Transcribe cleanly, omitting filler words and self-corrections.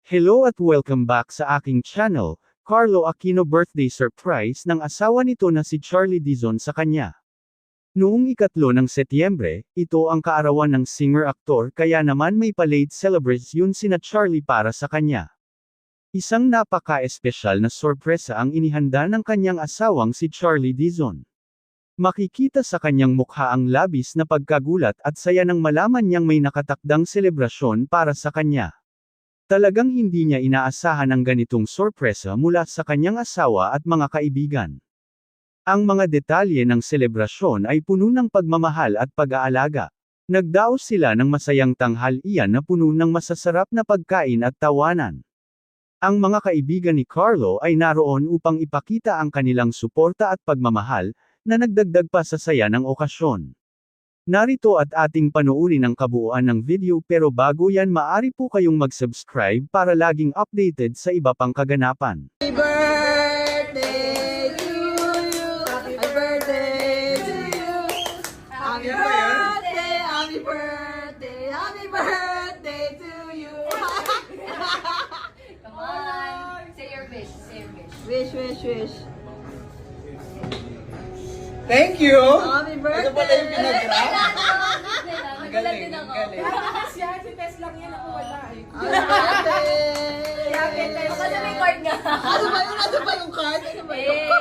Hello at welcome back sa aking channel. Carlo Aquino birthday surprise ng asawa nito na si Charlie Dizon sa kanya. Noong 3 ng Setyembre, ito ang kaarawan ng singer-aktor kaya naman may pa-late celebration sina Charlie para sa kanya. Isang napaka-espesyal na sorpresa ang inihanda ng kanyang asawang si Charlie Dizon. Makikita sa kanyang mukha ang labis na pagkagulat at saya nang malaman niyang may nakatakdang selebrasyon para sa kanya. Talagang hindi niya inaasahan ang ganitong sorpresa mula sa kanyang asawa at mga kaibigan. Ang mga detalye ng selebrasyon ay puno ng pagmamahal at pag-aalaga. Nagdaos sila ng masayang tanghalian na puno ng masasarap na pagkain at tawanan. Ang mga kaibigan ni Carlo ay naroon upang ipakita ang kanilang suporta at pagmamahal, na nagdagdag pa sa saya ng okasyon. Narito at ating panuurin ang kabuuan ng video pero bago yan maaari po kayong mag-subscribe para laging updated sa iba pang kaganapan. Happy birthday to you. Happy birthday to you. Happy birthday, happy birthday, happy birthday to you. Come on. Say your wish. Say your wish. Wish, wish, wish. Thank you! Happy birthday. Ito pala yung pinag-rap? Nagulat din ako. Si Tess lang yan ako wala eh. Happy birthday. Baka sa may card nga. Ano ba yung card? Ano ba yun? Eh.